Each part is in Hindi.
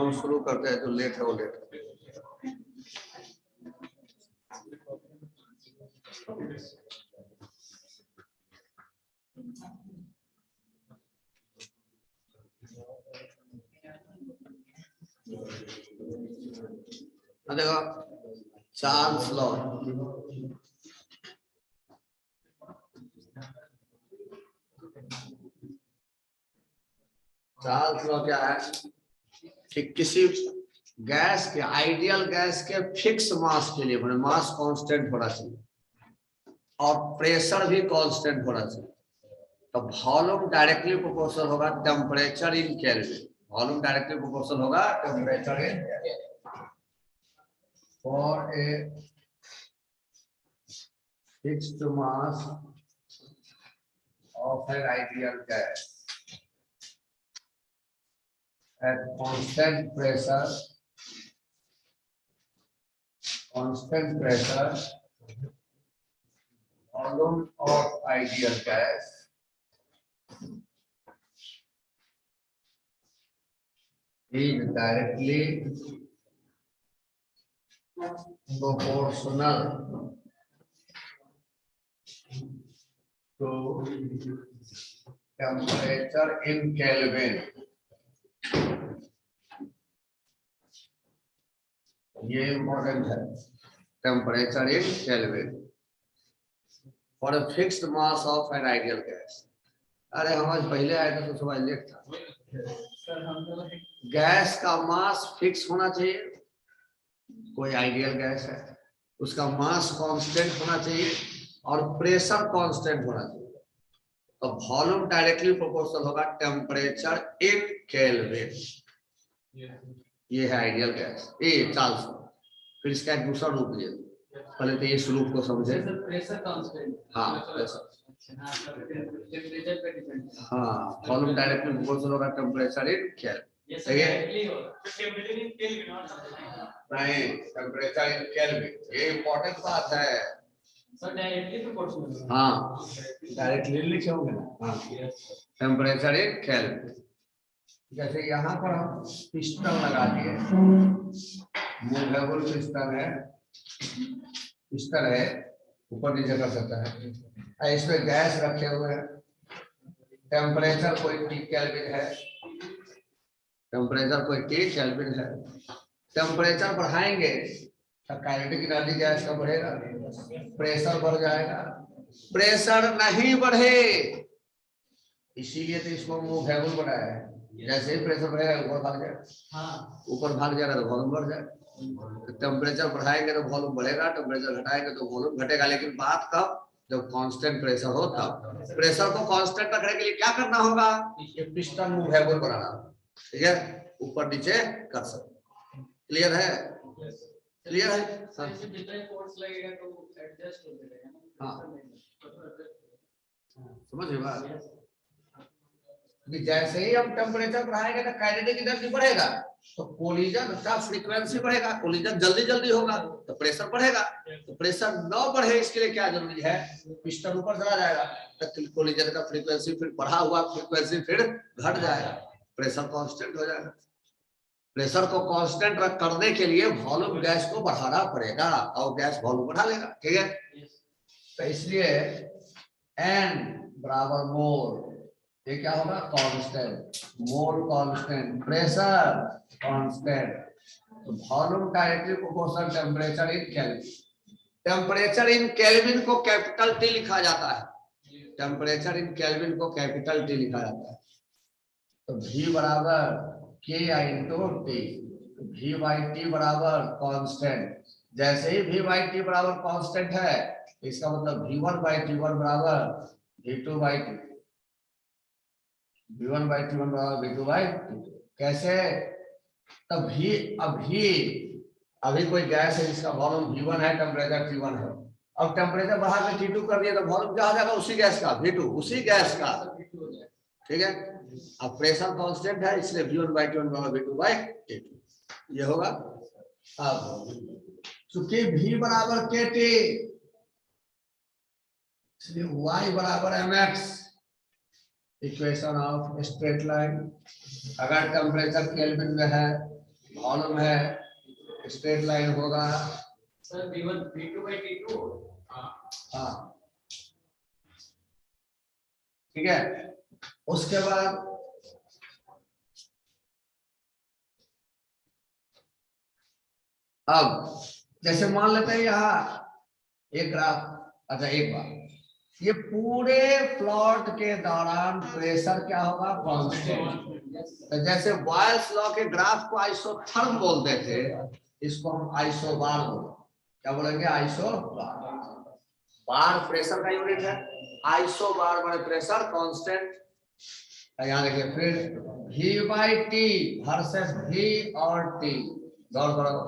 हम शुरू करते हैं, जो लेट है वो लेट है। देखो चार्ल्स लॉ, चार्ल्स लॉ क्या है कि किसी गैस के, आइडियल गैस के फिक्स मास के लिए मास कांस्टेंट होना चाहिए और प्रेशर भी कांस्टेंट होना चाहिए, तो वॉल्यूम डायरेक्टली प्रोपोर्शनल होगा temperature in kelvin. Volume directly proportional होगा temperature in kelvin. For a fixed mass of an ideal gas at constant pressure, volume of ideal gas is directly proportional to temperature in Kelvin. ये इम्पोर्टेंट है, temperature in kelvin for a fixed mass of an ideal gas. अरे हम आज पहले आए थे तो सुबह लेट था। गैस का मास फिक्स होना चाहिए, कोई आइडियल गैस है उसका मास कांस्टेंट होना चाहिए और प्रेशर कांस्टेंट होना चाहिए, तो वॉल्यूम डायरेक्टली प्रोपोर्शनल होगा टेम्परेचर इन केल्विन। ये है आइडियल गैस, ये चार्ल्स लॉ। फिर इसका एक दूसरा रूप लिया, पहले तो इस रूप को समझे। प्रेशर कांस्टेंट, हाँ हाँ, वॉल्यूम डायरेक्टली प्रोपोर्शनल होगा टेम्परेचर इन केल्विन। सही है नहीं, टेम्परेचर इन केल्विन ये इंपॉर्टेंट बात है। सर डायरेक्टली प्रोपोर्शनल, हाँ डायरेक्टली लिखे होंगे ना, हाँ टेम्परेचर इन केल्विन। जैसे यहाँ पर हम पिस्टन लगा दिए, मूवेबल पिस्टन है, ऊपर नीचे कर सकता है। इसमें गैस रखे हुए हैं, टेम्परेचर कोई T केल्विन है, टेम्परेचर कोई T केल्विन है। टेम्परेचर बढ़ाएंगे तो काइनेटिक एनर्जी गैस का बढ़ेगा, प्रेशर बढ़ जाएगा। प्रेशर नहीं बढ़े इसीलिए तो इसको मूवेबल बनाया है। जैसे ही प्रेशर बढ़ेगा ऊपर भाग जाएगा, हाँ ऊपर भाग जाएगा तो वॉल्यूम बढ़ जाएगा। तो टेम्परेचर बढ़ाएंगे तो वॉल्यूम बढ़ेगा, टेम्परेचर घटाएंगे तो वॉल्यूम घटेगा। लेकिन बात कब, जब कांस्टेंट प्रेशर हो तब। प्रेशर को कांस्टेंट रखने के लिए क्या करना होगा, ये पिस्टन मूवेबल बनाना, ठीक है, ऊपर नीचे कर सकते। क्लियर है, क्लियर है। हाँ समझ रहे बात, जैसे ही हम टेम्परेचर बढ़ाएंगे तो काइनेटिक एनर्जी बढ़ेगा, तो कोलिजन का फ्रीक्वेंसी बढ़ेगा, कोलिजन जल्दी जल्दी होगा तो प्रेशर बढ़ेगा। तो प्रेशर न बढ़े इसके लिए क्या जरूरी है, पिस्टन ऊपर चला जाएगा तो कोलिजन का फ्रीक्वेंसी फिर बढ़ा हुआ फ्रीक्वेंसी फिर घट जाएगा, प्रेशर कांस्टेंट हो जाएगा। प्रेशर को कांस्टेंट करने के लिए वॉल्यूम गैस को बढ़ाना पड़ेगा और गैस वॉल्यूम बढ़ा लेगा, ठीक है। तो इसलिए N बराबर मोल, ये क्या होगा, constant, mole constant, pressure constant, तो volume directly proportional temperature in kelvin. Temperature in kelvin को कैपिटल T लिखा जाता है, टेम्परेचर इन केल्विन को कैपिटल T लिखा जाता है। तो V बराबर K into T, V by T बराबर कांस्टेंट। जैसे ही V बाई T बराबर कांस्टेंट है इसका मतलब V1 बाई T1 बराबर V2 by T2, V1 by T1 बराबर V2 बाई T2। कैसे, तब अभी कोई गैस है जिसका वॉल्यूम V1 है, टेम्परेचर T1 है, अब टेम्परेचर बढ़ा के T2 कर दिया तो वॉल्यूम क्या हो जाएगा, उसी गैस का V2, उसी गैस का, ठीक है। अब प्रेशर कांस्टेंट है इसलिए V1 बाई T1 बराबर V2 बाई T2 ये होगा। अब चूंकि V बराबर KT इसलिए Y बराबर mx, equation of straight line. अगर टेम्परेचर केल्विन में है कॉलम है, स्ट्रेट लाइन होगा सर V1 V2/T2। हाँ ठीक है। उसके बाद अब जैसे मान लेते हैं यहाँ एक ग्राफ, अच्छा एक बार ये पूरे प्लॉट के दौरान प्रेशर क्या होगा, कांस्टेंट। तो जैसे बॉयल्स लॉ के ग्राफ को आइसोथर्म बोलते थे, इसको हम आइसोबार बोलते, क्या बोलेंगे, आइसोबार। बार प्रेशर का यूनिट है, आइसोबार माने प्रेशर कांस्टेंट। यहाँ देखिए फिर V/T वर्सेस V और T, गौर करो।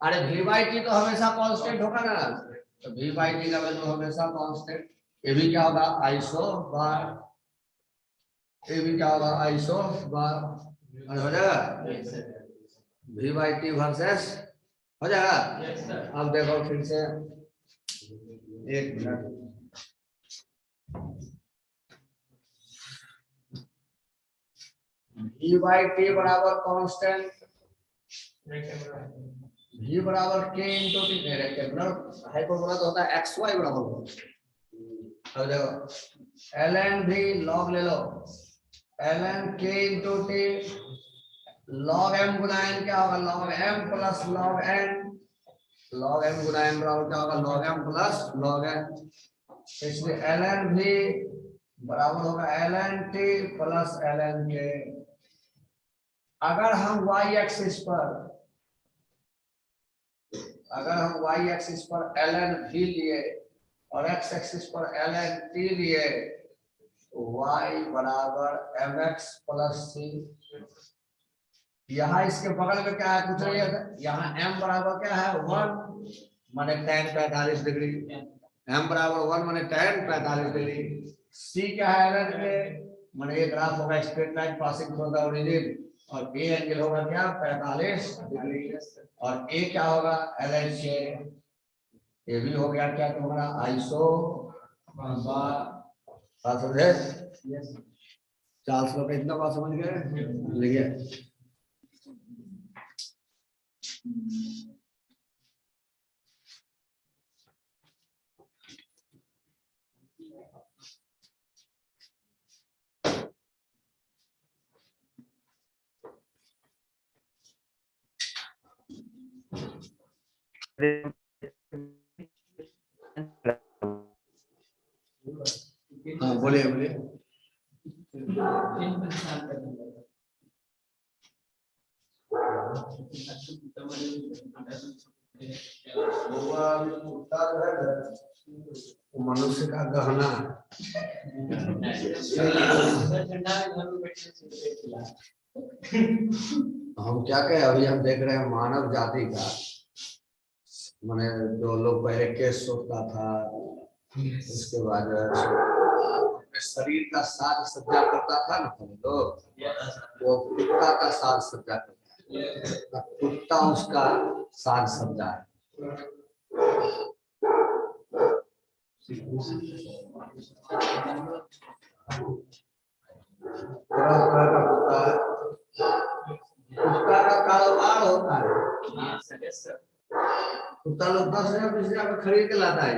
अरे V/T तो हमेशा कांस्टेंट होगा ना, तो V/T का वैल्यू हमेशा कांस्टेंट। ये भी क्या होगा, आइसोबार। ये भी क्या होगा, आइसोबार। हो जाएगा V/T वर्सेस, हो जाएगा। अब देखो फिर से एक मिनट, V/T बराबर कांस्टेंट, V बराबर K into T, rectangular hyperbola तो होता है XY बराबर। अब देखो ln भी log ले लो, ln K into T, log m गुना n क्या होगा, log m plus log n, log m गुना n बराबर क्या होगा, log m plus log n। इसलिए ln भी बराबर होगा ln T plus ln K। अगर हम y एक्सिस पर, अगर हम y एक्सिस पर ln v लिए और x एक्सिस पर ln t लिए, y बराबर mx प्लस c। यहाँ इसके बगल में क्या है, कुछ नहीं है, यहाँ m बराबर क्या है 1 माने tan 45 डिग्री, m बराबर 1 माने tan 45 डिग्री, c क्या है ln के माने ये ग्राफ होगा straight line passing from the origin, और a एंगल होगा क्या 45 डिग्री, और a क्या होगा ln के। ये भी हो गया क्या तुम्हारा आइसो बात समझे, चार्ल्स लो का इतना बात समझ गए, लिखिए हाँ बोलिए बोलिए। मनुष्य का गहना हम क्या कहें, अभी हम देख रहे हैं मानव जाति का, माने जो लोग पहले केस सोचता था, उसके बाद शरीर का साज सज्जा करता था ना हम लोग, वो कुत्ता का साज सज्जा करता है, कुत्ता उसका साज सज्जा है। कुत्ता का कारोबार होता है, कुत्ता लोग 10,000 20,000 का खरीद के लाता है।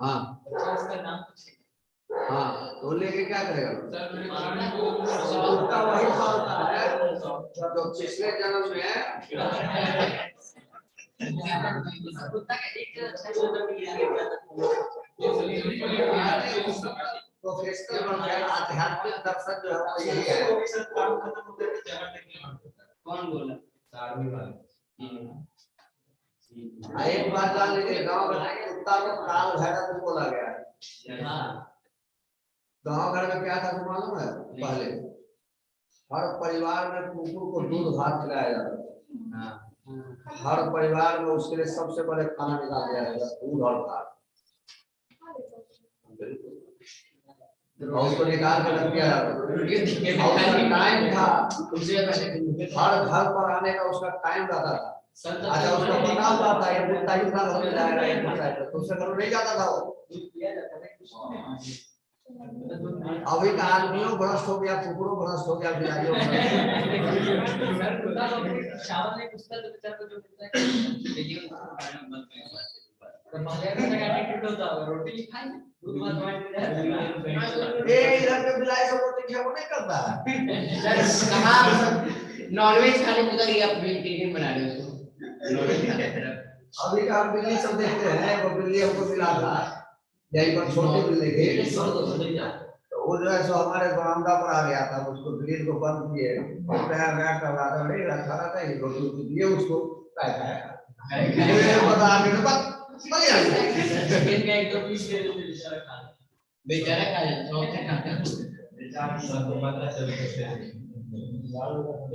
हाँ हाँ, तो लेके क्या करेगा, कुत्ता वही होता है जो पिछले जन्म में आध्यात्मिक दर्शन जो है वो यही है। कौन बोला, एक बात जान लीजिए, गाँव में कुत्ता को काल भैरव बोला गया है। गाँव घर में क्या था तो मालूम है, पहले हर परिवार में कुकुर को दूध भात खिलाया जाता था, हर परिवार में उसके लिए सबसे पहले खाना निकाल दिया जाता, दूध और भात, उसको निकाल के रख दिया जाता। टाइम था, हर घर पर आने का उसका टाइम रहता था। अच्छा उसको पता हुआ था ये कुत्ता ही घर में जाएगा, ये कुत्ता है तो उससे घर नहीं जाता था वो। अभी का आदमियों भ्रष्ट हो गया, कुकुरों भ्रष्ट हो गया, बिलाइयों भ्रष्ट हो गया। चावल नहीं पूछता तो बेचारा को जो मिलता है तो मलेरिया का एटीट्यूड होता है, रोटी खाएंगे दूध भात वाइट ए इधर के बिलाई सब रोटी खाओ नहीं करता। सर कहाँ नॉनवेज खाने को करिए, आप वेजिटेरियन बना रहे हो अभी का हम बिल्ली सब देखते हैं, वो बिल्ली हमको मिला था यहीं पर, छोटी बिल्ली थी, तो वो जो है सो हमारे बरामदा पर आ गया था, उसको ग्रिल को बंद किए, मैं कर रहा था, नहीं रखा रहा था, ये रोटी दिए उसको, बता के बस बढ़िया चिकन का एक दो पीस दे दो बेचारा खा ले। बेचारा खा जाता है, और क्या खाता है? बेचारा सबको पता चल कैसे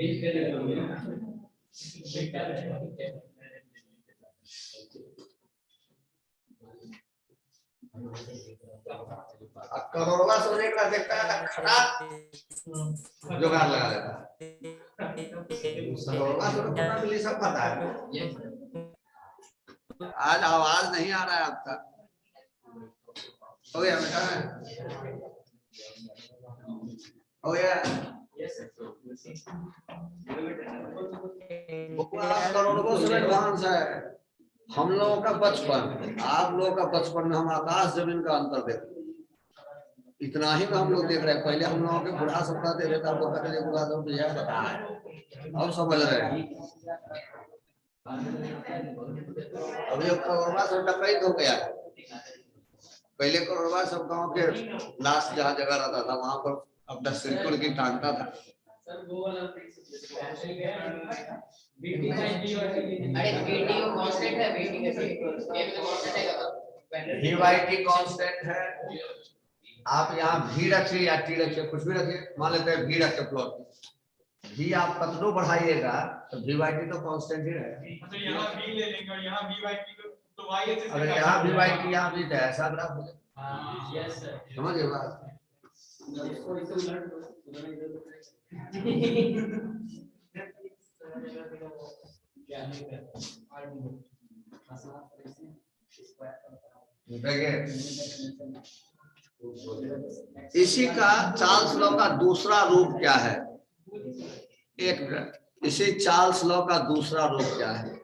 एक दे दो करोड़वा सोने का देखता है, खटाक जुगाड़ लगा देता है। करोड़वा सोने पता बिल्ली सब पता है। आज आवाज नहीं आ रहा है आपका, हो गया बेटा, हो गया। करोड़ों से एडवांस है हम लोगों का बचपन, आप लोगों का बचपन में हम आकाश जमीन का अंतर देखते, इतना ही में हम लोग देख रहे हैं। पहले हम लोगों के बुढ़ा सब कहते थे, आप लोग कहते थे बुढ़ा सब यह पता है, अब समझ रहे हैं। अभी करोड़वा सब डकैत हो गया है। पहले करोड़वा सब गांव के लास्ट जहाँ जगह रहता था वहां पर अपना सिरकुल की टांगता था। सर वो वाला अरे बीटी को कांस्टेंट है, बीटी कैसे एक तो कांस्टेंट है, VYT कांस्टेंट है। आप यहाँ भी रखिए या टी रखिए, कुछ भी रखिए, मान लेते हैं भी रखे प्लॉट, भी आप कतनो बढ़ाइएगा तो VYT तो कांस्टेंट ही रहेगा। तो यहाँ भी ले लेंगे और यहाँ VYT तो y एक्सिस अगर यहाँ VYT यहाँ भी तो ऐसा ग्राफ हो जाएगा। हां यस सर समझ गए बात? इसको इसे उलट देखिए इसी का चार्ल्स लॉ का दूसरा रूप क्या है, एक मिनट, इसी चार्ल्स लॉ का दूसरा रूप क्या है?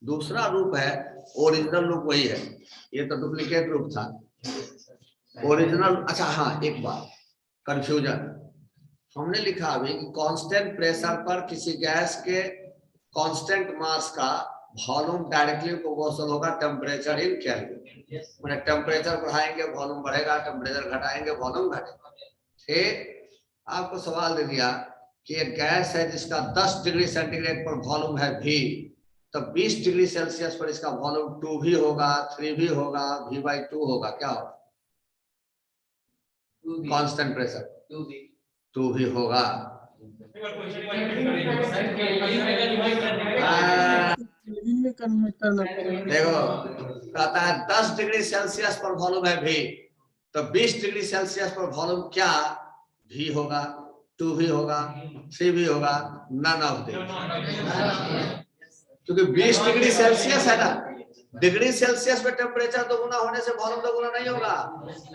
दूसरा रूप है, ओरिजिनल रूप वही है, ये तो डुप्लीकेट रूप था ओरिजिनल। अच्छा हाँ, एक बात कंफ्यूजन, हमने लिखा अभी कि कांस्टेंट प्रेशर पर किसी गैस के कांस्टेंट मास का वॉल्यूम डायरेक्टली प्रोपोर्शनल होगा टेम्परेचर इन केल्विन। मैंने टेम्परेचर बढ़ाएंगे वॉल्यूम बढ़ेगा, टेम्परेचर घटाएंगे वॉल्यूम घटेगा। ठीक, आपको सवाल दे दिया कि एक गैस है जिसका 10 डिग्री सेंटीग्रेड पर वॉल्यूम है V, तो 20 डिग्री सेल्सियस पर इसका वॉल्यूम 2 भी होगा, 3 भी होगा, V/2 होगा, क्या होगा? कांस्टेंट प्रेशर 2 भी होगा। में कन्वर्ट करना पड़ेगा। देखो कहता है 10 डिग्री सेल्सियस पर वॉल्यूम है V, तो 20 डिग्री सेल्सियस पर वॉल्यूम क्या V होगा, 2 भी होगा, 3 भी होगा, नन ऑफ दिस, क्योंकि 20 डिग्री सेल्सियस है ना, डिग्री सेल्सियस में टेम्परेचर दोगुना होने से वॉल्यूम दोगुना नहीं होगा,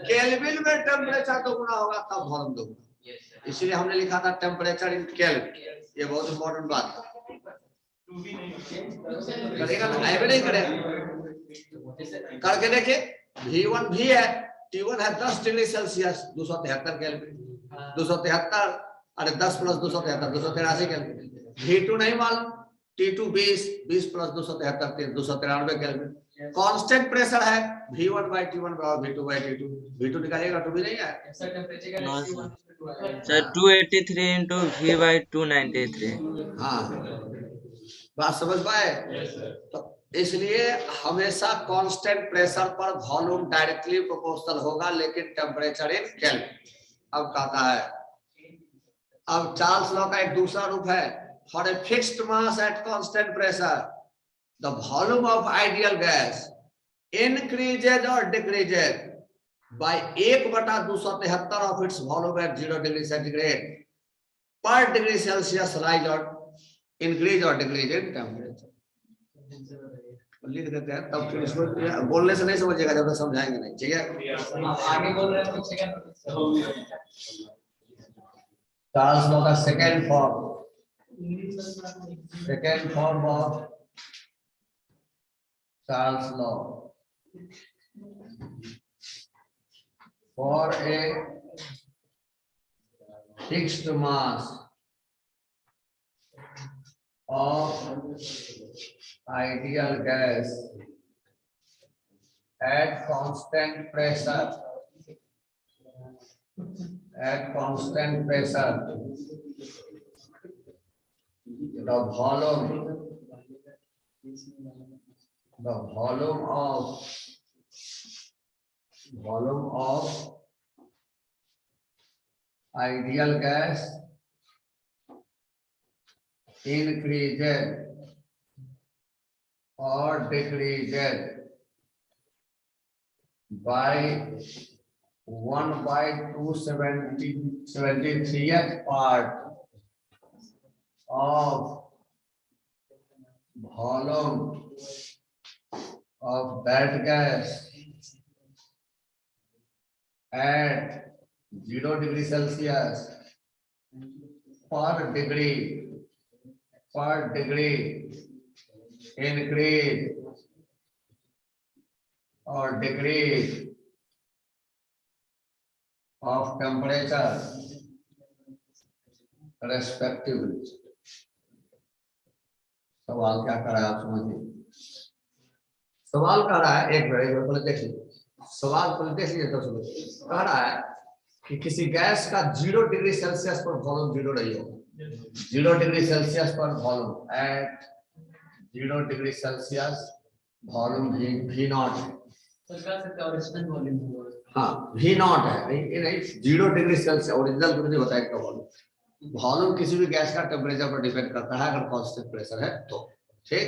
केल्विन में टेम्परेचर दोगुना होगा तब वॉल्यूम दोगुना। इसलिए हमने लिखा था टेम्परेचर इन केल्विन, ये बहुत इंपॉर्टेंट बात है। करेगा ना, ऐसे नहीं करेगा, करके देखिए। V1 भी है, T1 है 10 डिग्री सेल्सियस 273 केल्विन, 273 अरे 10 प्लस 273 283 केल्विन। V2 नहीं मालूम, T2 20 plus 273 293 kelvin. Constant pressure है, V1/T1 बराबर V2/T2, V2 निकालिएगा, 2 भी नहीं है सर 283 into V/293। हाँ, बात समझ पाए? तो इसलिए हमेशा कांस्टेंट प्रेशर पर वॉल्यूम डायरेक्टली प्रोपोर्शनल होगा, लेकिन टेम्परेचर इन केल्विन। अब कहता है, अब चार्ल्स लॉ का एक दूसरा रूप है, for a fixed mass at constant pressure the volume of ideal gas increases और decreases bye 1/273 of its volume at 0 degree centigrade per degree Celsius rise or increase or decrease in temperature। लिख देते हैं, तब फिर इसको बोलने से नहीं समझिएगा जब तक समझाएंगे नहीं, ठीक है। आप आगे बोल रहे हैं पीछे क्या चार्ल्स लॉ का second form of Charles law for a fixed mass of ideal gas at constant pressure, the volume of ideal gas increases or decreases by 1/273th part of volume of that gas at 0 degrees Celsius per degree increase or decrease of temperature respectively. सवाल क्या कर रहा है आप समझिए। सवाल कह रहा है, एक मिनट पहले देखिए, सवाल पहले देख लीजिए तो समझिए। कह रहा है कि किसी गैस का 0 डिग्री सेल्सियस पर वॉल्यूम 0 नहीं होगा। 0 डिग्री सेल्सियस पर volume at 0 degree Celsius volume V0 हाँ V0 है, नहीं 0 डिग्री सेल्सियस ओरिजिनल तो नहीं बताया इसका वॉल्यूम। वॉल्यूम किसी भी गैस का टेम्परेचर पर डिपेंड करता है अगर कांस्टेंट प्रेशर है तो, ठीक।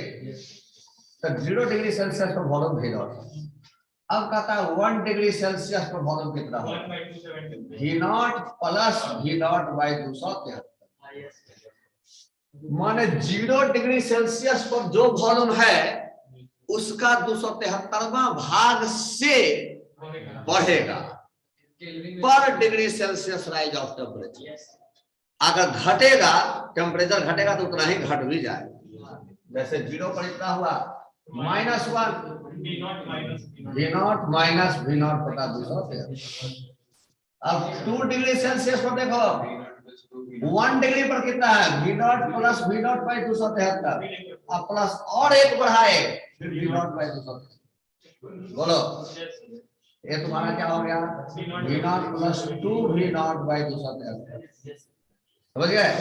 तो 0 डिग्री सेल्सियस पर वॉल्यूम V0। अब कहता है 1 डिग्री सेल्सियस पर वॉल्यूम कितना होगा? V0 plus V0 by 273। माने 0 डिग्री सेल्सियस पर जो वॉल्यूम है उसका 273वां भाग से बढ़ेगा पर degree Celsius rise of temperature. अगर घटेगा, टेम्परेचर घटेगा तो उतना ही घट भी जाएगा। जैसे 0 पर इतना हुआ -1 V0 माइनस V0 बटा 273। अब 2 डिग्री सेल्सियस पर देखो 1 डिग्री पर कितना है? V0 प्लस V0 बाई 273 अब प्लस और एक बढ़ाए फिर V0 बाई 273। बोलो ये तुम्हारा क्या हो गया? V0 plus 2 V0 by 273। समझ गए?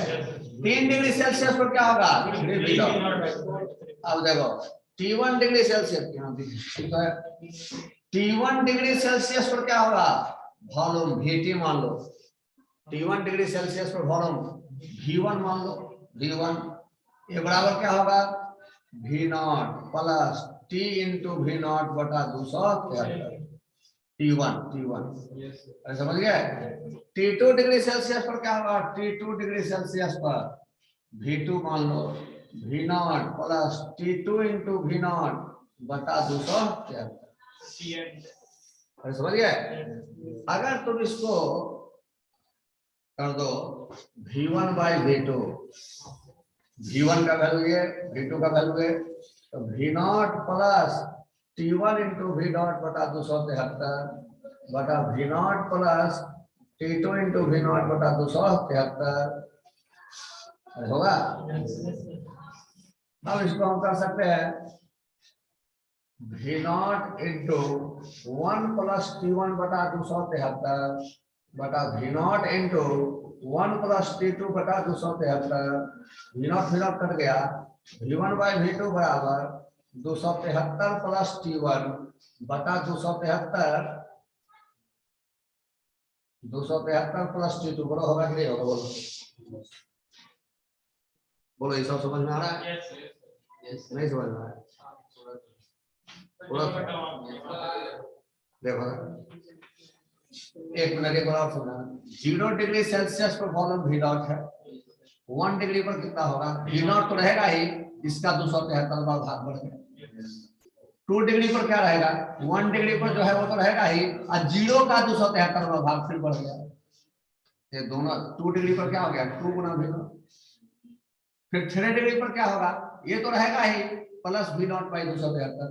3 डिग्री सेल्सियस पर क्या होगा? 3 V0। अब देखो T1 degree Celsius T1 degree Celsius पर क्या होगा? वॉल्यूम VT मान लो। T1 डिग्री सेल्सियस पर वॉल्यूम V1 मान लो, V1 ये बराबर क्या होगा? V0 plus T into V0 बटा 273 T1 समझ गए? T2 डिग्री सेल्सियस पर क्या होगा? T2 डिग्री सेल्सियस पर V2 मान लो, V0 plus T2 into V0 बटा 273। समझ गए? अगर तुम इसको कर दो V1 बाई V2, V1 का वैल्यू ये, V2 का वैल्यू है, तो V0 plus T1 into V0 बटा 273 बटा V0 plus T2 into V0 बटा 273 होगा। अब इसको हम कर सकते हैं V0 इंटू 1 प्लस T1 बटा 273 बटा V0 इंटू 1 प्लस T2 बटा 273। V0 कट गया, V1 बाई V2 बराबर 273 प्लस T1 बटा 273 प्लस T2 बोलो होगा कि नहीं होगा? बोलो ये सब समझ में आ रहा है? नहीं समझ में आ रहा है? देखो एक मिनट एक और सुना। 0 डिग्री सेल्सियस पर वॉल्यूम V0 है, 1 डिग्री पर कितना होगा? V0 तो रहेगा ही, इसका 273वां भाग बढ़ गया। 2 डिग्री पर क्या रहेगा, 1 डिग्री पर जो है वो तो रहेगा ही, और 0 का 273वां भाग फिर बढ़ गया। ये दोनों 2 डिग्री पर क्या हो गया, 2 गुना v नॉट। फिर 3 डिग्री पर क्या होगा, ये तो रहेगा ही प्लस v नॉट बाई 273,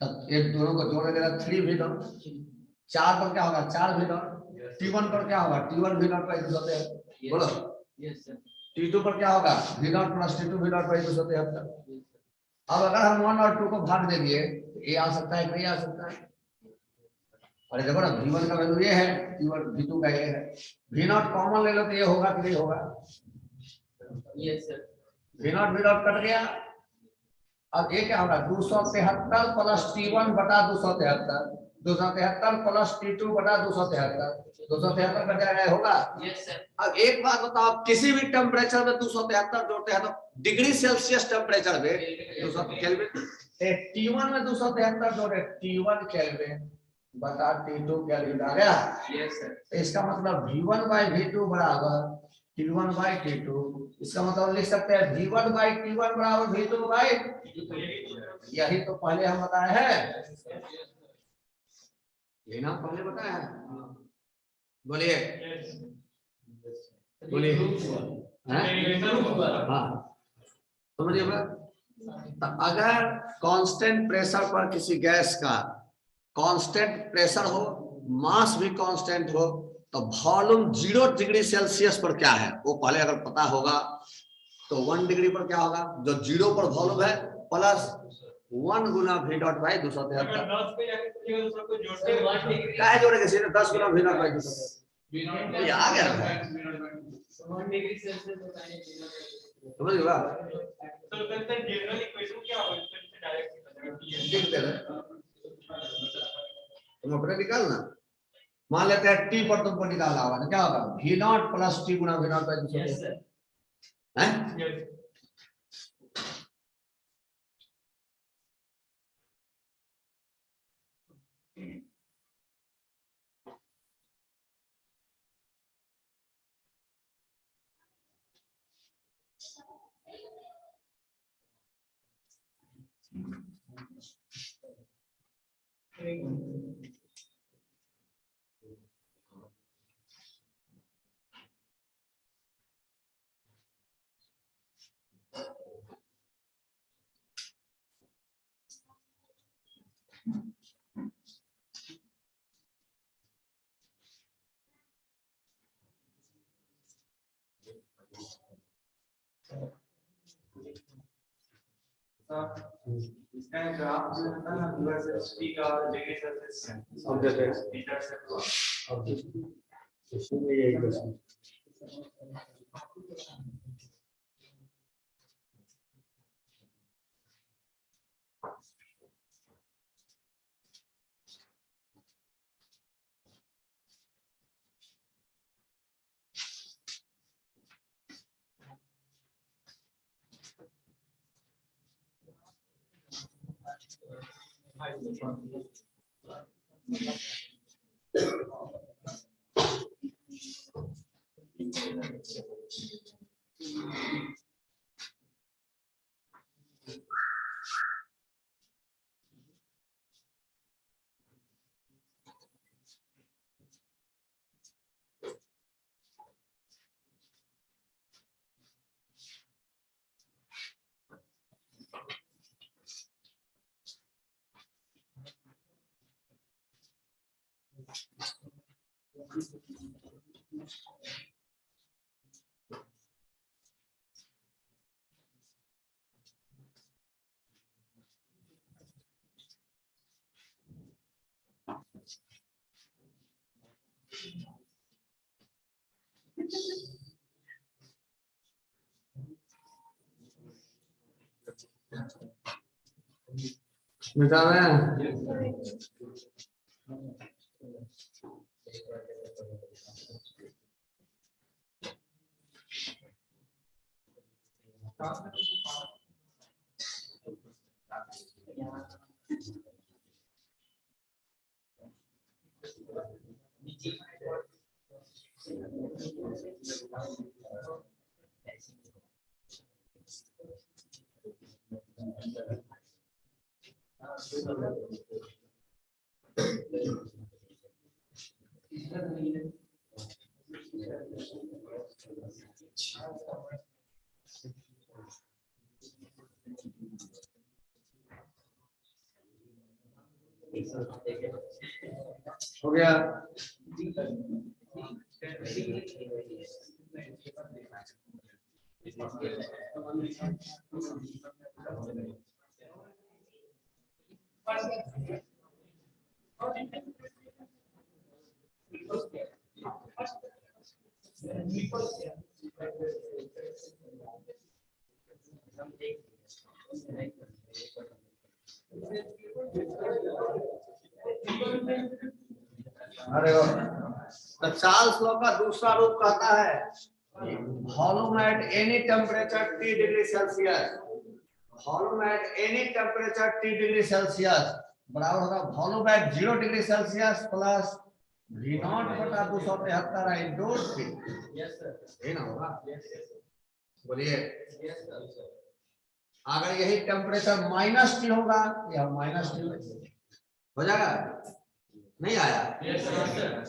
तब ये दोनों को जोड़ देगा 3 v नॉट। 4 पर क्या होगा, 4 v नॉट। T1 पर क्या होगा, T1 v नॉट बाई 273, बोलो। Yes sir. T2 पर क्या होगा, v not plus T2 v not by 273। अब अगर हम 1 और 2 को भाग दे दिए तो ये आ सकता है, नहीं आ सकता है। अरे देखो ना, v1 का वैल्यू ये है, v2 का ये है, v नॉट कॉमन ले लो तो ये होगा कि नहीं होगा, yes sir. v not cut गया। अब ये क्या होगा, 273 प्लस T1 बटा 273, 273 प्लस T2 बटा 273, 273 कट जाएगा, होगा। Yes sir. अब एक बात बताओ, किसी भी टेम्परेचर में 273 जोड़ते हैं तो डिग्री सेल्सियस टेम्परेचर में 200 केल्विन, T1 में 273 जोड़े, T1 केल्विन बटा T2 केल्विन आ गया। Yes sir. इसका मतलब V1 बाई V2 बराबर T1 बाई T2। इसका मतलब लिख सकते हैं V1 बाई T1 बराबर V2 बाई, यही तो पहले हम बताए हैं, यही ना पहले बताया है। बोलिए बोलिए, हाँ समझिए बात। तो अगर कांस्टेंट प्रेशर पर किसी गैस का कांस्टेंट प्रेशर हो, मास भी कांस्टेंट हो, तो वॉल्यूम 0 डिग्री सेल्सियस पर क्या है वो पहले अगर पता होगा तो 1 डिग्री पर क्या होगा, जो 0 पर वॉल्यूम है plus 1 Guna v dot by 273। क्या जोड़ेंगे सीधे 10 गुना v डॉट बाई 273, ये आ गया ना, 1 डिग्री सेल्सियस बताइए। समझ गए बात। तो जनरल इक्वेशन क्या होगा, इससे डायरेक्ट देख दे तुम अपने निकालना। मान लेते हैं टी पर तुमको निकालना होगा तो क्या होगा, v not plus T Guna v not by 273 yes sir. हैं। इसका ग्राफ जो है ना यूनिवर्सिटी का डिग्री सेल्सियस अब देते हैं, मीटर से अब इसमें यही क्वेश्चन मिटा रहे हैं। हो गया। अरे तो चार्ल्स लॉ का दूसरा रूप कहता है volume at any temperature T degree Celsius, volume at any temperature T degree Celsius बराबर होगा volume at 0 degree Celsius plus V0 बटा 273 इंटू T। यस सर, ये ना होगा, बोलिए। यस सर, अगर यही टेम्परेचर -T होगा, यह -T हो जाएगा, नहीं आया। यस सर,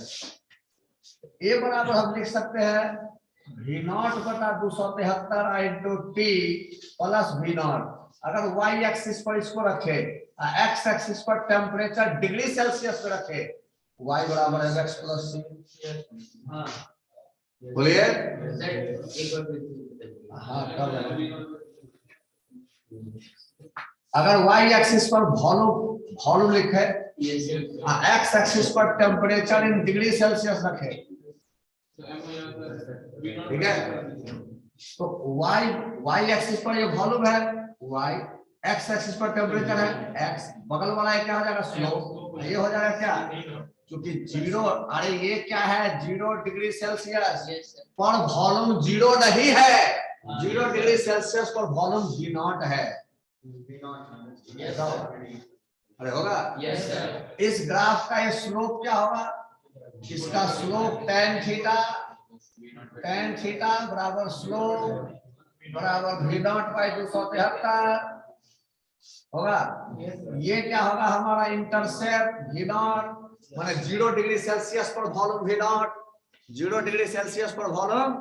ये बराबर हम लिख सकते हैं V0 बटा 273 इंटू T प्लस V0। अगर y एक्सिस पर इसको रखे, x एक्सिस पर टेम्परेचर डिग्री सेल्सियस पे रखे, y बराबर है x प्लस c। हाँ, बोलिए। Z हाँ कर रहे हैं। अगर y एक्सिस पर वॉल्यूम लिखे, x एक्सिस पर टेम्परेचर इन डिग्री सेल्सियस रखे, ठीक है। तो y एक्सिस पर ये वॉल्यूम है, y x एक्सिस पर टेम्परेचर है, x बगल वाला क्या हो जाएगा स्लोप, ये हो जाएगा क्या, क्योंकि 0, अरे ये क्या है 0 डिग्री सेल्सियस पर वॉल्यूम 0 नहीं है, 0 डिग्री सेल्सियस पर वॉल्यूम V0 है। अरे होगा। यस सर, इस ग्राफ का ये स्लोप क्या होगा, इसका स्लोप tan थीटा बराबर स्लोप बराबर V0 बाई 273 होगा। ये क्या होगा हमारा इंटरसेप्ट V0 माने 0 डिग्री सेल्सियस पर वॉल्यूम V0, 0 डिग्री सेल्सियस पर वॉल्यूम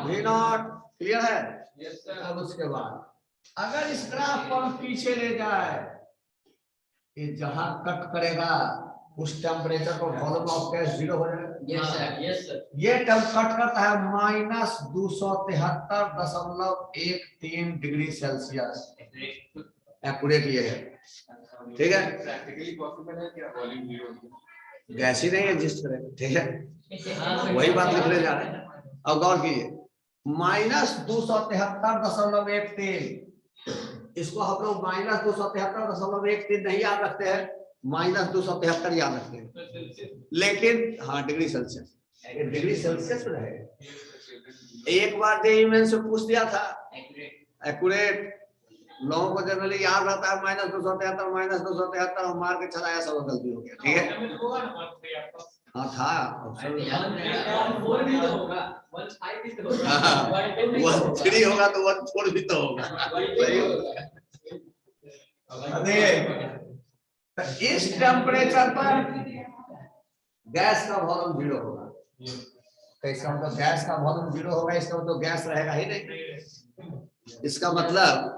V0। क्लियर है। यस सर, अब उसके बाद अगर इस ग्राफ को हम पीछे ले जाए, ये जहां कट करेगा उस टेम्परेचर पर वॉल्यूम ऑफ गैस 0 हो जाएगा। यस सर, यस सर, ये टर्म कट करता है -273.13 डिग्री सेल्सियस, एक्यूरेट ये है, ठीक है। प्रैक्टिकली पॉसिबल है क्या वॉल्यूम 0? गैस ही नहीं एग्जिस्ट करेगा, ठीक है। हाँ, वही बात लिखने जा रहे हैं। अब गौर कीजिए -273.13, इसको हम लोग -273.13 नहीं याद रखते हैं, -273 याद रखते हैं, लेकिन हाँ डिग्री सेल्सियस, डिग्री सेल्सियस में रहेगा। एक बार जेईई मेन से पूछ दिया था, एक्यूरेट लोगों को जनरली याद रहता है -273 और मार के चलाया, सब गलती हो गया, ठीक है। हाँ था ऑप्शन, 1 भी तो होगा, 1 भी तो होगा, 1 3 होगा तो 1 4 भी तो होगा, सही होगा। तो इस टेम्परेचर पर गैस का वॉल्यूम 0 होगा, तो इसका मतलब गैस का वॉल्यूम 0 होगा, इसका मतलब गैस रहेगा ही नहीं। इसका मतलब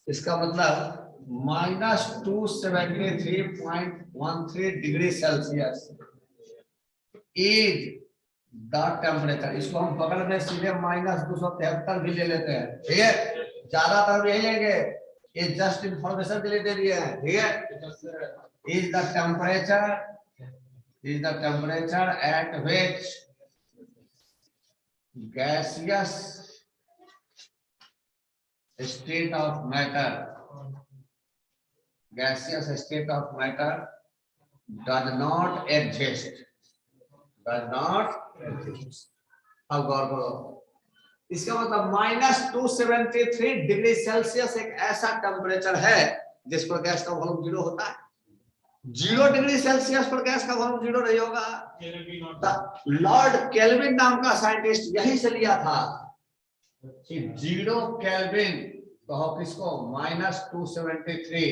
-273.13 degree Celsius is the temperature. इसको हम बगल में सीधे -273 भी ले लेते हैं, ठीक है। ज्यादातर यही लेंगे, ये जस्ट इंफॉर्मेशन के लिए दे दिए हैं, ठीक है। Is the temperature at which gaseous state of matter does not exist। अब गौर करो, इसका मतलब -273 डिग्री सेल्सियस एक ऐसा टेम्परेचर है जिस पर गैस का वॉल्यूम 0 होता है। 0 डिग्री सेल्सियस पर गैस का वॉल्यूम 0 नहीं होगा। लॉर्ड केल्विन नाम का साइंटिस्ट यही से लिया था कि 0 केल्विन कहो किसको, -273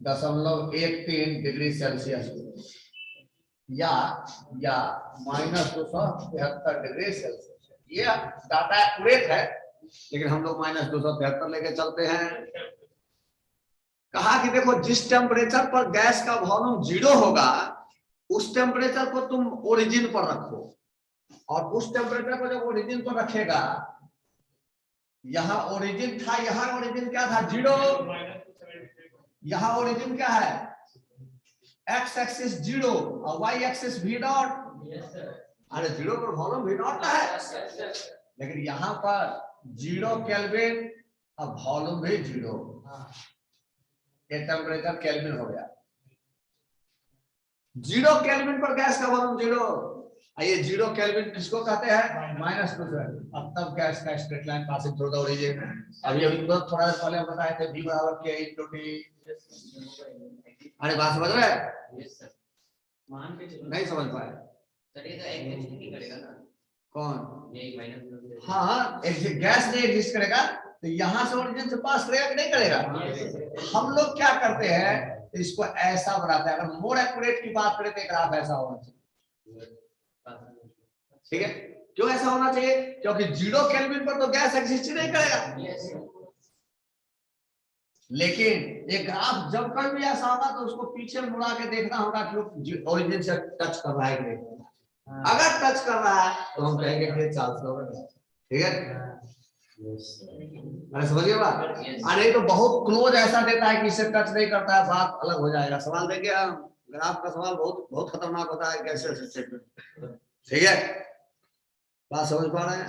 0.13 डिग्री सेल्सियस या -273 डिग्री सेल्सियस। ये डाटा एक्यूरेट है, लेकिन हम लोग -273 लेके चलते हैं। कहा कि देखो जिस टेम्परेचर पर गैस का वॉल्यूम 0 होगा उस टेम्परेचर को तुम ओरिजिन पर रखो, और उस टेम्परेचर को जब ओरिजिन पर रखेगा, यहाँ ओरिजिन था, यहाँ ओरिजिन क्या था 0, यहाँ ओरिजिन क्या है x एक्सिस 0 और y एक्सिस v डॉट। अरे 0 पर वॉल्यूम v डॉट का है, लेकिन यहाँ पर 0 केल्विन और वॉल्यूम भी 0, ये टेम्परेचर केल्विन हो गया। 0 केल्विन पर गैस का वॉल्यूम 0, ये 0 केल्विन किसको कहते हैं -2। अब तब गैस का straight line passing through the origin. अभी थोड़ा देर पहले हम बताए थे v बराबर k × t। अरे बात समझ रहे हैं? नहीं समझ पाए? नहीं करेगा ना कौन? ये माइनस। हाँ, गैस नहीं एग्जिस्ट करेगा तो यहाँ से ओरिजिन से पास करेगा कि नहीं करेगा? हम लोग क्या करते हैं, इसको ऐसा बनाते हैं। अगर मोर एक्यूरेट की बात करें तो ग्राफ ऐसा होना चाहिए, ठीक है? क्यों ऐसा होना चाहिए? क्योंकि 0 केल्विन पर तो गैस एग्जिस्ट नहीं करेगा। लेकिन ये ग्राफ जब कभी भी ऐसा होगा तो उसको पीछे मुड़ा के देखना होगा कि ओरिजिन से टच कर रहा है कि नहीं। अगर टच कर रहा है तो हम कहेंगे कि चार्ज होगा, ठीक है? अरे समझिए बात। नहीं तो बहुत क्लोज ऐसा देता है कि इससे टच नहीं करता है, बात अलग हो जाएगा। सवाल देंगे हम, ग्राफ का सवाल बहुत बहुत खतरनाक होता है कैसे स्टेटमेंट, ठीक है? बात समझ पा रहे हैं?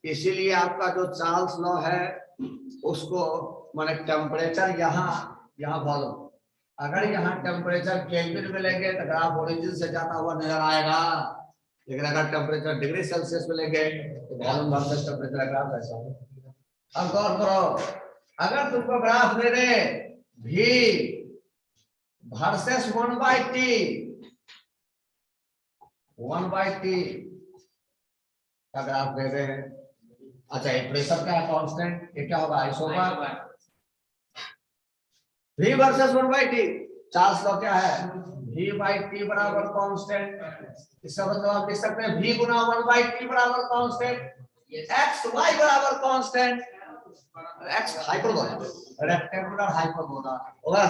इसीलिए आपका जो चार्ल्स लॉ है उसको माने टेम्परेचर यहाँ वॉल्यूम, अगर यहाँ टेम्परेचर केल्विन में लेंगे तो ग्राफ ओरिजिन से जाता हुआ नजर आएगा, लेकिन अगर टेम्परेचर डिग्री सेल्सियस में लेंगे तो वॉल्यूम वर्सेस टेम्परेचर ग्राफ ऐसा होगा। अब गौर करो, अगर तुमको ग्राफ दे दे v वर्सेस 1/t, 1/t का ग्राफ दे दे। अच्छा, ये प्रेशर क्या है कांस्टेंट, ये क्या होगा isobar. v versus 1/t, Charles law क्या है v/t बराबर कांस्टेंट। इसका मतलब आप लिख सकते हैं v गुना 1/t बराबर कांस्टेंट, x y बराबर constant, x hyperbola, rectangular hyperbola होगा,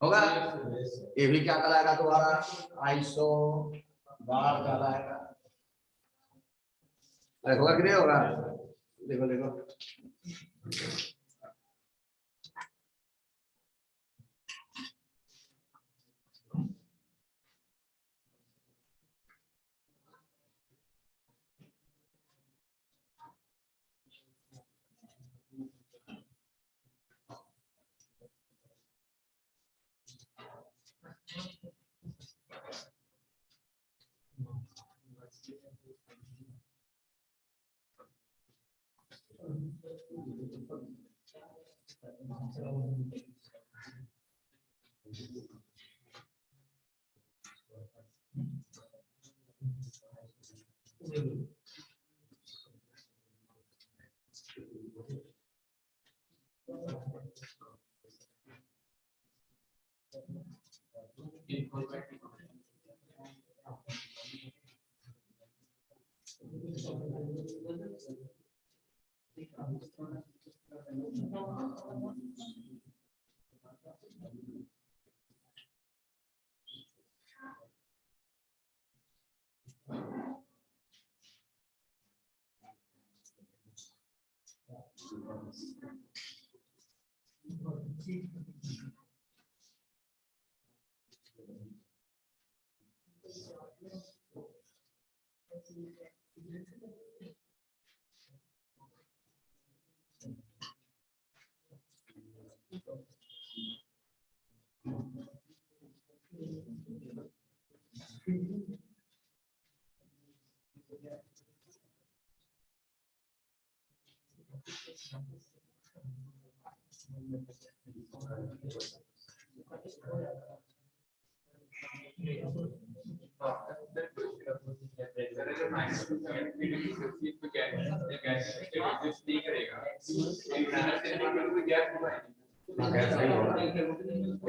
होगा। ये भी क्या कहलाएगा तुम्हारा आइसोबार कहलाएगा। अरे होगा कि नहीं होगा? देखो देखो,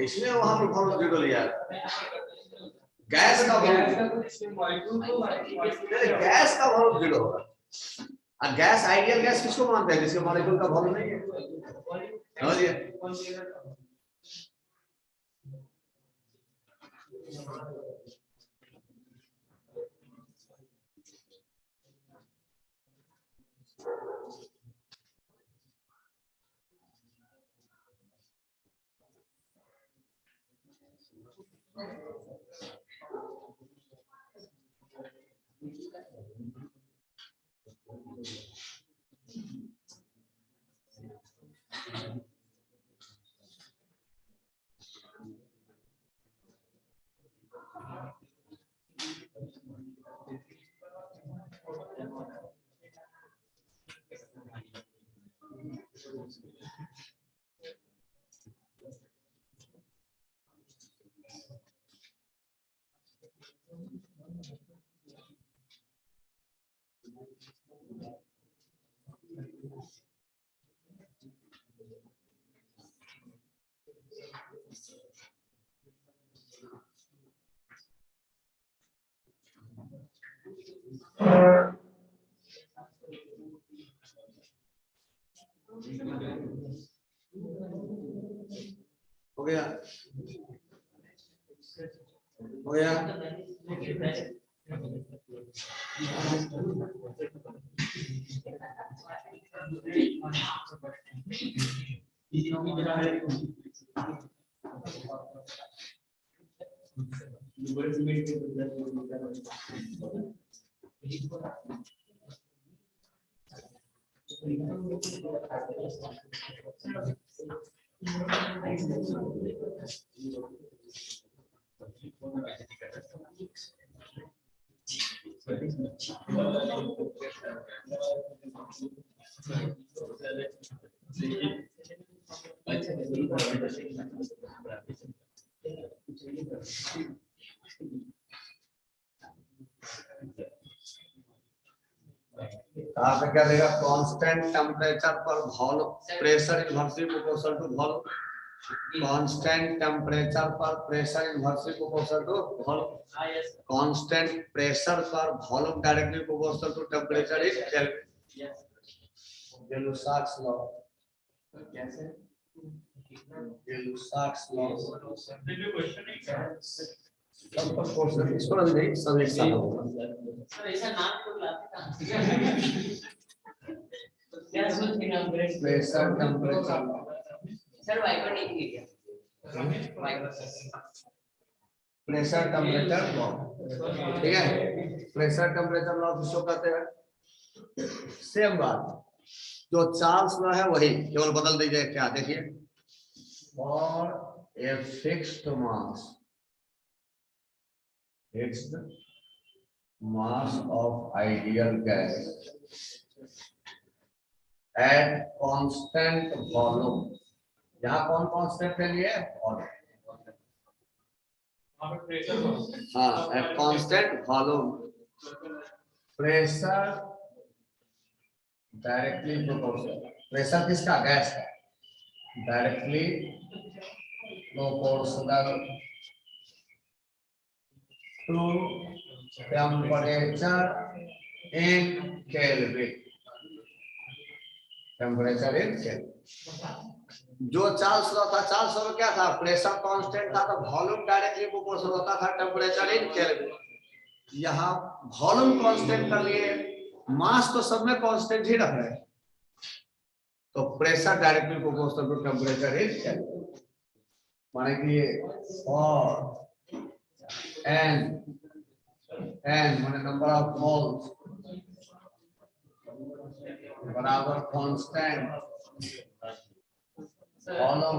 इसमें वहां पर फॉर्मूला जीरो लिया गैस का गैस का वॉल्यूम जीरो होगा। और गैस आइडियल गैस किसको मानते हैं? जिसके मॉलिक्यूल का वॉल्यूम नहीं है। समझिए हो गया हो गया। आपका क्या देगा? कांस्टेंट टेम्परेचर पर volume pressure inversely proportional to volume. Constant temperature पर pressure inversely proportional to volume. Constant pressure पर volume directly proportional to temperature in kelvin. Gay Lussac's law कैसे? गैलुसाक्स लॉ सब प्रोपोर्शनल इसको नहीं सब एक साथ होगा। सर ऐसा नाम को लाते कहां से? तो क्या सोच के नाम ब्रेड प्रेशर टेम्परेचर सर वाइपर नहीं किया प्रेशर टेम्परेचर लॉ, ठीक है। प्रेशर टेम्परेचर लॉ किसको कहते हैं? सेम बात जो चार्ल्स लॉ है वही, केवल बदल दीजिए क्या। देखिए for a fixed mass of ideal gas at constant volume। यहाँ कौन कांस्टेंट के लिए? हाँ, at constant volume pressure directly proportional. Pressure किसका? गैस का। Directly proportional to temperature in kelvin. Temperature in kelvin. जो चार्ल्स लॉ था, चार्ल्स लॉ क्या था? प्रेशर कांस्टेंट था तो वॉल्यूम डायरेक्टली प्रोपोर्शनल होता था टेम्परेचर इन केल्विन। यहाँ वॉल्यूम कांस्टेंट कर लिए, मास तो सब में कांस्टेंट ही रख रहे हैं, तो pressure directly proportional to temperature in kelvin. माने कि और n माने नंबर ऑफ मोल्स बराबर constant volume.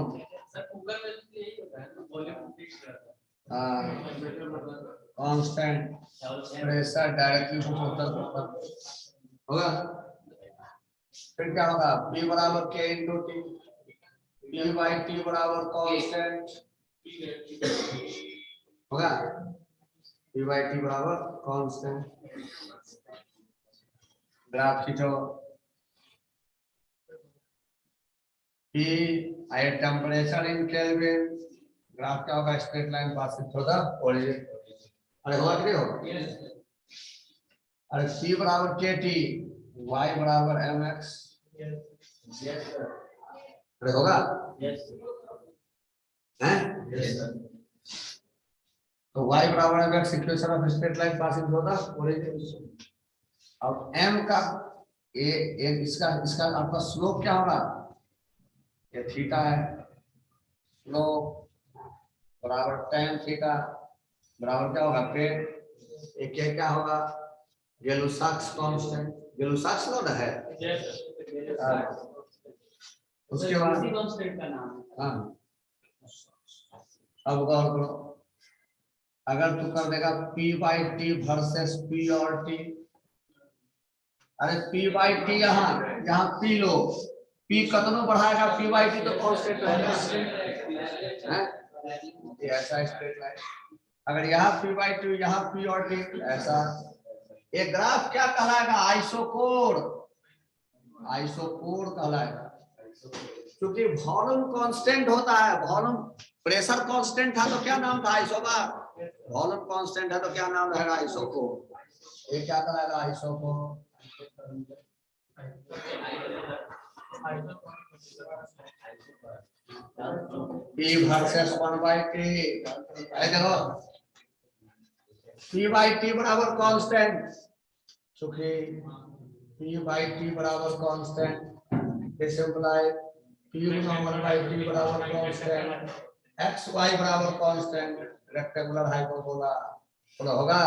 Constant pressure directly proportional होगा। फिर क्या होगा? P बराबर K into T, P by T बराबर कांस्टेंट होगा। P by T बराबर कांस्टेंट। ग्राफ खींचो। P at temperature in kelvin. Graph क्या होगा? Straight line passing through the origin. अरे होगा कि नहीं होगा? अरे C बराबर KT, Y बराबर mx। अरे होगा? हैं? तो y बराबर mx equation of straight line passing through the origin. अब m का इसका आपका स्लोप क्या होगा? ये थीटा है, स्लोप बराबर tan थीटा बराबर क्या होगा? फिर एक क्या होगा? गेलुसाक्स कांस्टेंट। गेलुसाक्स लो ना है। उसके बाद इसी कांस्टेंट का नाम है। हाँ, अब गौर करो, अगर तू कर देगा P by T versus P और T। अरे P बाई T यहाँ P लो, P कतनो बढ़ाएगा P बाई T तो कांस्टेंट रहेगा। ये ऐसा स्ट्रेट लाइन। अगर यहाँ P बाई T यहाँ P और T ऐसा, ये ग्राफ क्या कहलाएगा? आइसोकोर। आइसोकोर कहलाएगा, क्योंकि वॉल्यूम कांस्टेंट होता है। वॉल्यूम प्रेशर कांस्टेंट था तो क्या नाम था? आइसोबार। वॉल्यूम कांस्टेंट है तो क्या नाम रहेगा? आइसोकोर। ये क्या कहलाएगा? आइसोकोर। P versus 1/T। देखो P बाई T बराबर कांस्टेंट, क्योंकि P बाई T बराबर constant. This implies P Guna 1/T बराबर कांस्टेंट, x y बराबर कांस्टेंट, रेक्टेंगुलर हाइपरबोला। तो होगा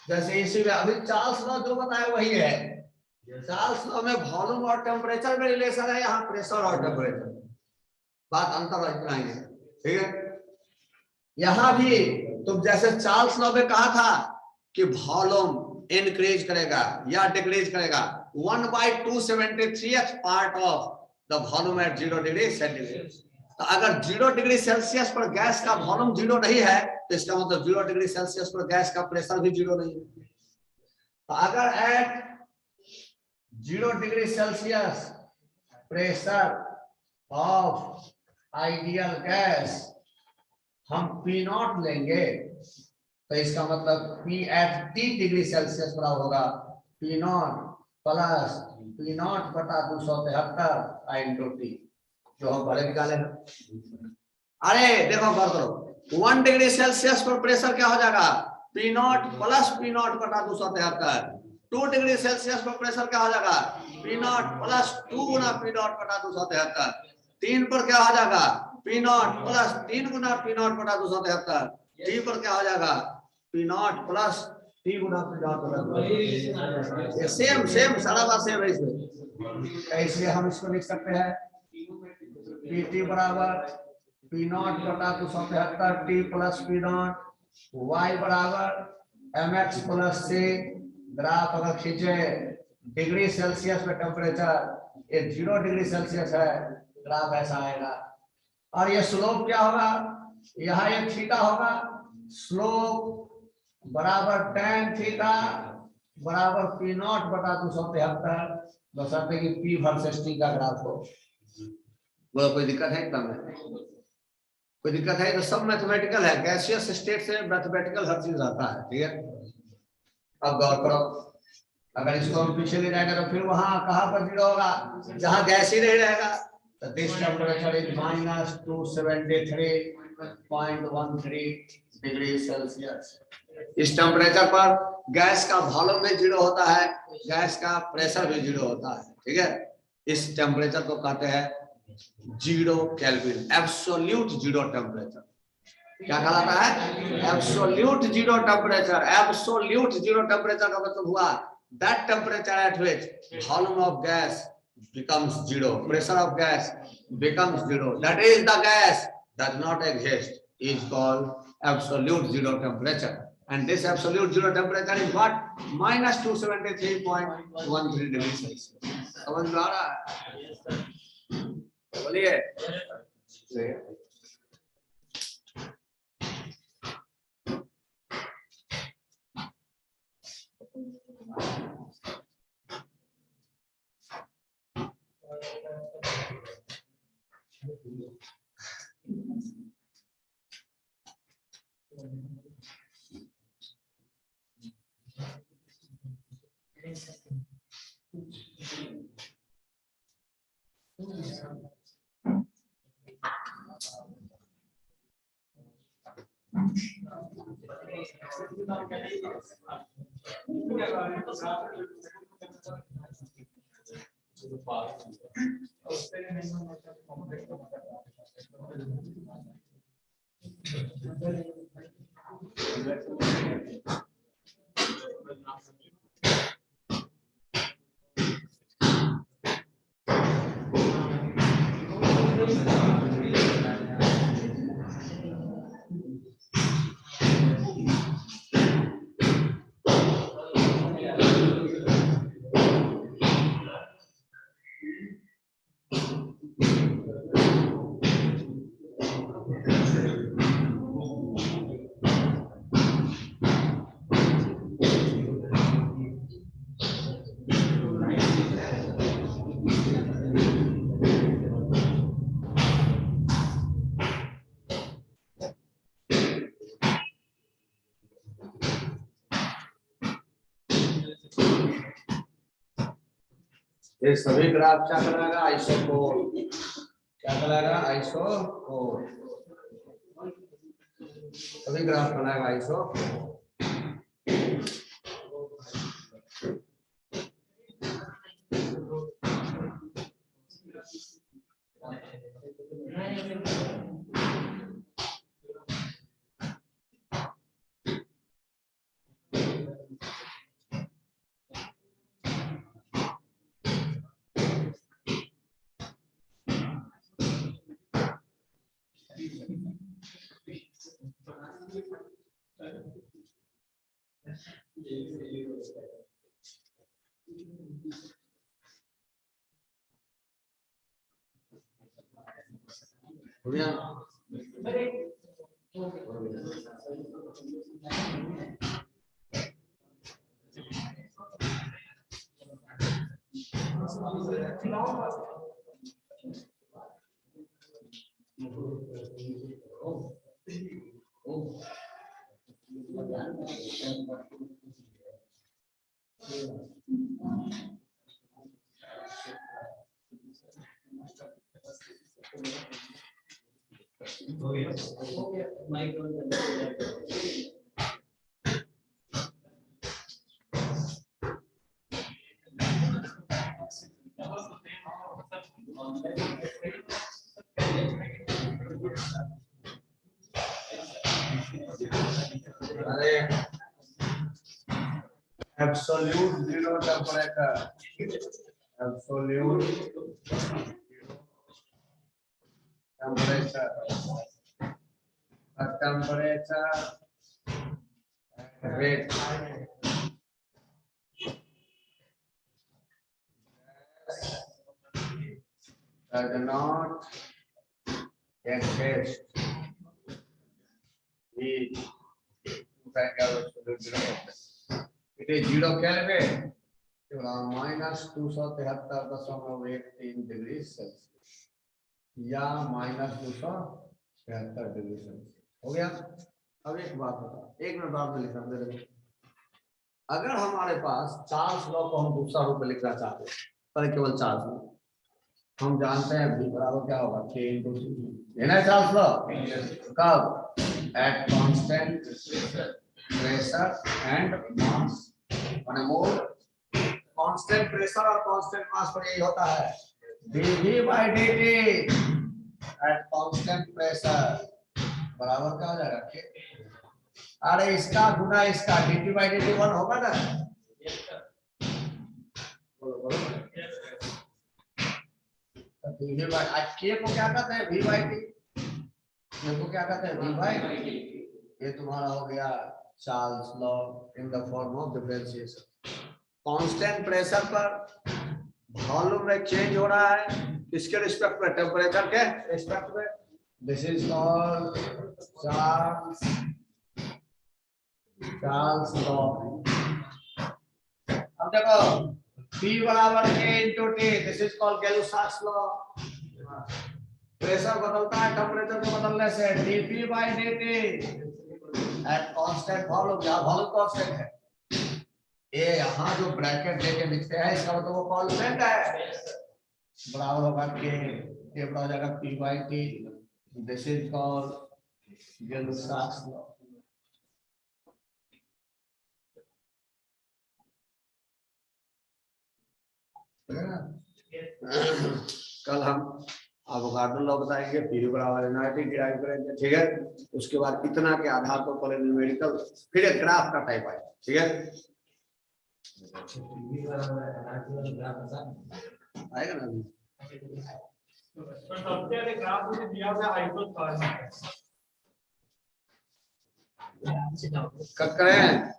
जैसे इसी में अभी चार्ल्स लॉ जो बताया वही है। चार्ल्स लॉ में वॉल्यूम और टेम्परेचर में रिलेशन है, यहाँ प्रेशर और टेम्परेचर। बात अंतर इतना ही है, ठीक है। यहाँ भी तुम जैसे चार्ल्स लॉ में कहा था कि वॉल्यूम इंक्रीज करेगा या डिक्रीज करेगा 1/273th part of the volume at 0 degree centigrade. तो अगर 0 डिग्री सेल्सियस पर गैस का वॉल्यूम 0 नहीं है तो इसका मतलब 0 डिग्री सेल्सियस पर गैस का प्रेशर भी 0 नहीं है। तो अगर at 0 degree Celsius pressure of ideal gas हम P0 लेंगे तो इसका मतलब P at T degree Celsius बराबर होगा P0 प्लस P0 बटा 273 इंटू T, जो हम पहले निकाले हैं। अरे देखो गौर करो, 1 डिग्री सेल्सियस पर प्रेशर क्या हो जाएगा? P0 प्लस P0 बटा 273। 2 डिग्री सेल्सियस पर प्रेशर क्या हो जाएगा? P0 प्लस 2 गुना P0 बटा 273। 3 पर क्या हो जाएगा? P0 प्लस 3 गुना P0 बटा 273। T पर क्या हो जाएगा? P0 प्लस T गुना P0 बटा 273। सेम सारा बात सेम है इसमें। इसलिए हम इसको लिख सकते हैं PT बराबर P0 बटा 273 T प्लस P0, Y बराबर mx प्लस C। ग्राफ अगर खींचे डिग्री सेल्सियस में टेम्परेचर, ये 0 डिग्री सेल्सियस है, ग्राफ ऐसा आएगा। और ये स्लोप क्या होगा? यहाँ ये थीटा होगा, स्लोप बराबर tan थीटा बराबर P0 बटा 273, बशर्ते कि P वर्सेस T का ग्राफ हो। बोलो कोई दिक्कत है? एकदम है, कोई दिक्कत है? तो सब मैथमेटिकल है, गैसियस स्टेट से मैथमेटिकल हर चीज आता है, ठीक है। अब गौर करो, अगर इसको हम पीछे ले जाएंगे तो फिर वहां कहां पर 0 होगा? जहां गैस ही नहीं रहेगा। तो this temperature is -273.13 degree Celsius. इस टेम्परेचर पर गैस का वॉल्यूम भी 0 होता है, गैस का प्रेशर भी 0 होता है, ठीक है। इस टेम्परेचर को कहते हैं 0 केल्विन, एब्सोल्यूट 0 टेम्परेचर। क्या कहलाता है? Absolute 0 temperature. एब्सोल्यूट 0 टेम्परेचर का मतलब हुआ that temperature at which volume of gas becomes 0, pressure of gas becomes 0, that is the gas does not exist, is called absolute 0 temperature. And this absolute 0 temperature is what? -273.13 degrees Celsius. समझ में आ रहा है? बोलिए। ये सभी ग्राफ क्या कहलाएगा? आइसोकोल। क्या कहलाएगा? आइसोकोल। सभी ग्राफ कहलाएगा आइसोकोल। हो गया? अरे absolute zero temperature, absolute temperature, temperature rate does not exist. It is 0 Kelvin, -273.13 degree Celsius या -273 डिग्री सेल्सियस। हो गया? अब एक बात बता, एक मिनट बाद में लिखना मेरे को। अगर हमारे पास चार्ल्स लॉ को हम दूसरा रूप में लिखना चाहते हैं, पर केवल चार्ल्स लॉ हम जानते हैं v बराबर क्या होगा, k × c। लेना है चार्ल्स लॉ कब? At constant pressure and mass. माने मोल कांस्टेंट प्रेशर और कांस्टेंट मास पर यही होता है dV/dt एट कांस्टेंट प्रेशर बराबर क्या हो जाएगा k। अरे इसका गुना इसका dt/dt 1 होगा ना? बोलो बोलो। k को क्या कहते हैं? v/t। को क्या कहते हैं? v/t। ये तुम्हारा हो गया Charles law in the form of differentiation. Constant pressure पर वॉल्यूम में चेंज हो रहा है, किसके रिस्पेक्ट में? टेम्परेचर के रिस्पेक्ट में। This is called Charles law. अब देखो P बराबर K × T, this is called Gay Lussac's law. Pressure बदलता है टेम्परेचर को बदलने से, dP/dt एट कांस्टेंट वॉल्यूम, जहां वॉल्यूम कांस्टेंट है। ये यहाँ जो ब्रैकेट लेके लिखते हैं इसका मतलब वो कांस्टेंट है, बराबर होगा K, ये बराबर हो जाएगा P/T। This is called Gay Lussac's law. कल हम एवोगाड्रो लॉ बताएंगे, पीरी बराबर एनआरटी डिराइव करेंगे, ठीक है। उसके बाद इतना के आधार पर पहले न्यूमेरिकल, फिर एक ग्राफ का टाइप आएगा, ठीक है। आएगा ना तो सबसे पहले ग्राफ मुझे दिया हुआ है हाइपोथेसिस। कब करें?